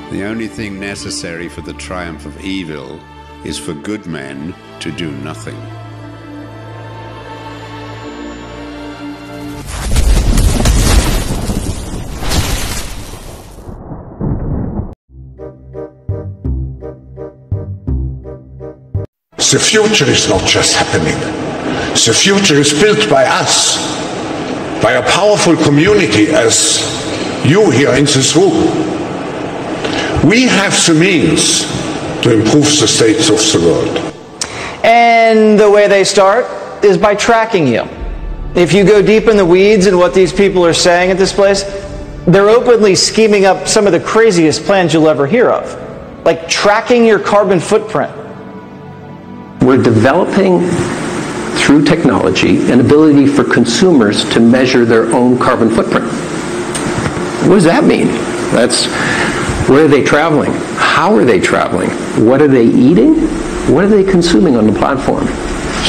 The only thing necessary for the triumph of evil is for good men to do nothing. The future is not just happening. The future is built by us, by a powerful community as you here in this room. We have the means to improve the states of the world. And the way they start is by tracking you. If you go deep in the weeds in what these people are saying at this place, they're openly scheming up some of the craziest plans you'll ever hear of, like tracking your carbon footprint. We're developing, through technology, an ability for consumers to measure their own carbon footprint. What does that mean? Where are they traveling? How are they traveling? What are they eating? What are they consuming on the platform?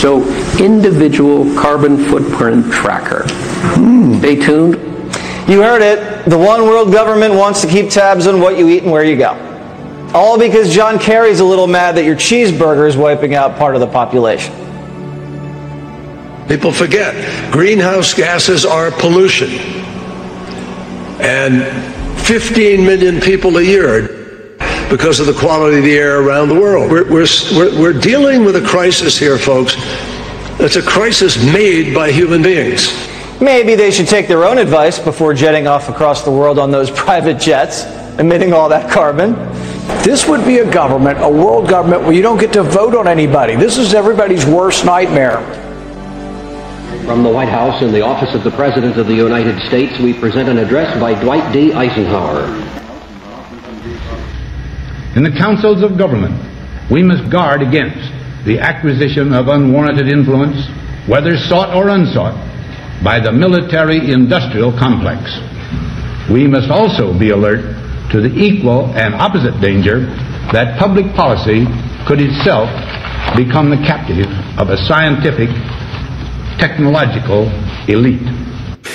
So, individual carbon footprint tracker. Stay tuned. You heard it. The one world government wants to keep tabs on what you eat and where you go. All because John Kerry's a little mad that your cheeseburger is wiping out part of the population. People forget, greenhouse gases are pollution. And 15 million people a year because of the quality of the air around the world. We're dealing with a crisis here, folks. It's a crisis made by human beings. Maybe they should take their own advice before jetting off across the world on those private jets, emitting all that carbon. This would be a government, a world government, where you don't get to vote on anybody. This is everybody's worst nightmare. From the White House in the office of the President of the United States, we present an address by Dwight D. Eisenhower. In the councils of government, we must guard against the acquisition of unwarranted influence, whether sought or unsought, by the military-industrial complex. We must also be alert to the equal and opposite danger that public policy could itself become the captive of a scientific, technological elite.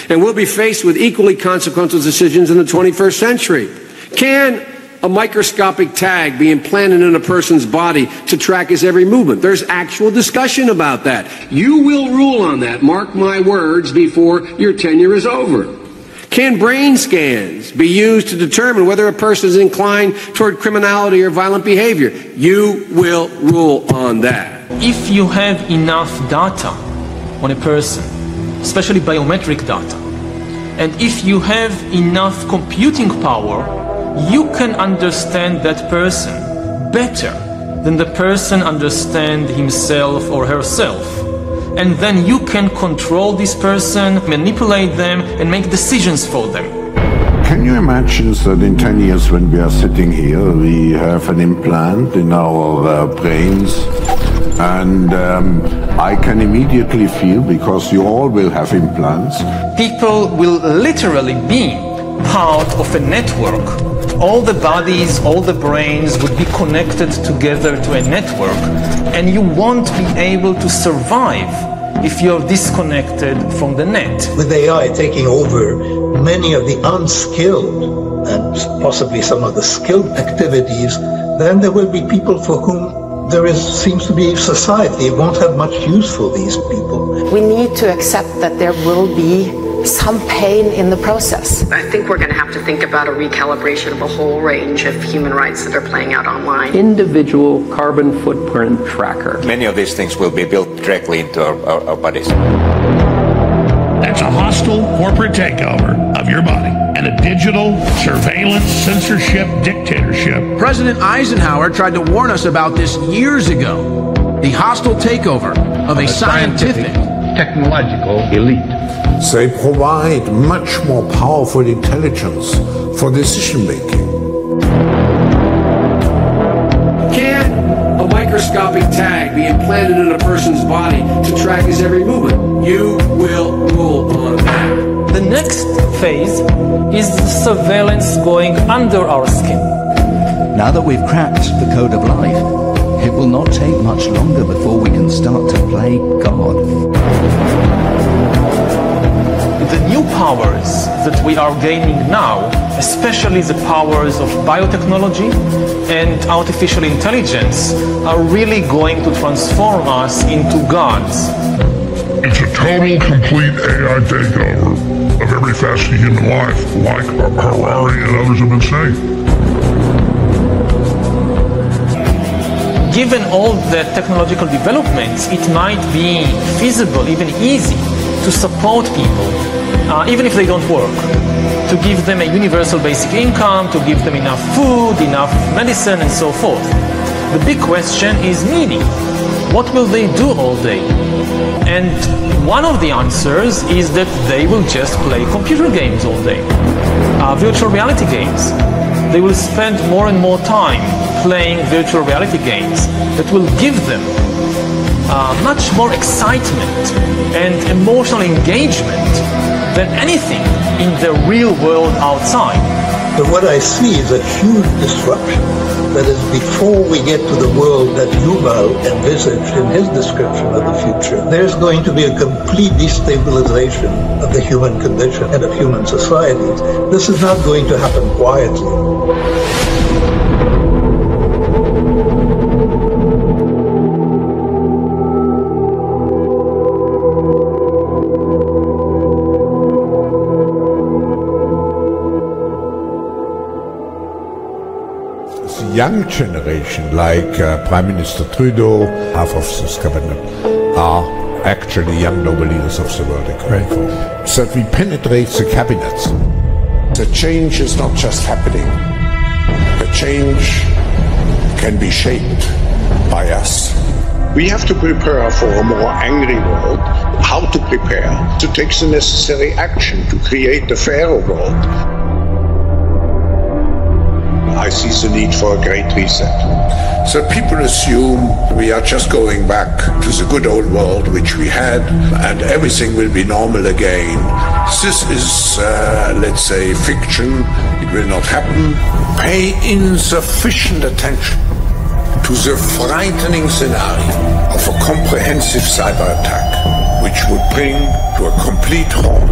And we'll be faced with equally consequential decisions in the 21st century. Can a microscopic tag be implanted in a person's body to track his every movement? There's actual discussion about that. You will rule on that, mark my words, before your tenure is over. Can brain scans be used to determine whether a person is inclined toward criminality or violent behavior? You will rule on that. If you have enough data on a person, especially biometric data, and if you have enough computing power, you can understand that person better than the person understands himself or herself. And then you can control this person, manipulate them, and make decisions for them. Can you imagine that in 10 years when we are sitting here, we have an implant in our brains, and I can immediately feel, because you all will have implants. People will literally be part of a network. All the bodies, all the brains would be connected together to a network, and you won't be able to survive if you're disconnected from the net. With AI taking over many of the unskilled and possibly some of the skilled activities, then there will be people for whom seems to be society won't have much use for these people. We need to accept that there will be some pain in the process. I think we're going to have to think about a recalibration of a whole range of human rights that are playing out online. Individual carbon footprint tracker. Many of these things will be built directly into our bodies. That's a hostile corporate takeover of your body and a digital surveillance censorship dictatorship. President Eisenhower tried to warn us about this years ago. The hostile takeover of a scientific, technological elite. They provide much more powerful intelligence for decision making. Can a microscopic tag be implanted in a person's body to track his every movement? You will rule on that. The next phase is the surveillance going under our skin. Now that we've cracked the code of life, it will not take much longer before we can start to play God. The new powers that we are gaining now, especially the powers of biotechnology and artificial intelligence, are really going to transform us into gods. It's a total, complete AI takeover of every facet of human life, like Harari and others have been saying. Given all the technological developments, it might be feasible, even easy, to support people, even if they don't work, to give them a universal basic income, to give them enough food, enough medicine, and so forth. The big question is meaning. What will they do all day? And one of the answers is that they will just play computer games all day, virtual reality games. They will spend more and more time playing virtual reality games that will give them much more excitement and emotional engagement than anything in the real world outside. But what I see is a huge disruption. That is, before we get to the world that Yuval envisaged in his description of the future, there's going to be a complete destabilization of the human condition and of human societies. This is not going to happen quietly. Young generation, like Prime Minister Trudeau, half of this cabinet, are actually young noble leaders of the world going forward. So that we penetrate the cabinets. The change is not just happening. The change can be shaped by us. We have to prepare for a more angry world. How to prepare? To take the necessary action to create a fairer world. I see the need for a great reset. So people assume we are just going back to the good old world which we had and everything will be normal again. This is, let's say, fiction. It will not happen. Pay insufficient attention to the frightening scenario of a comprehensive cyber attack which would bring to a complete halt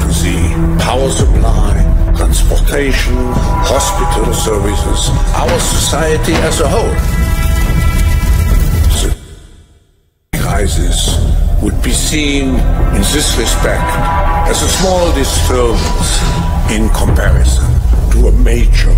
to the power supply, transportation, hospital services, our society as a whole. The crisis would be seen in this respect as a small disturbance in comparison to a major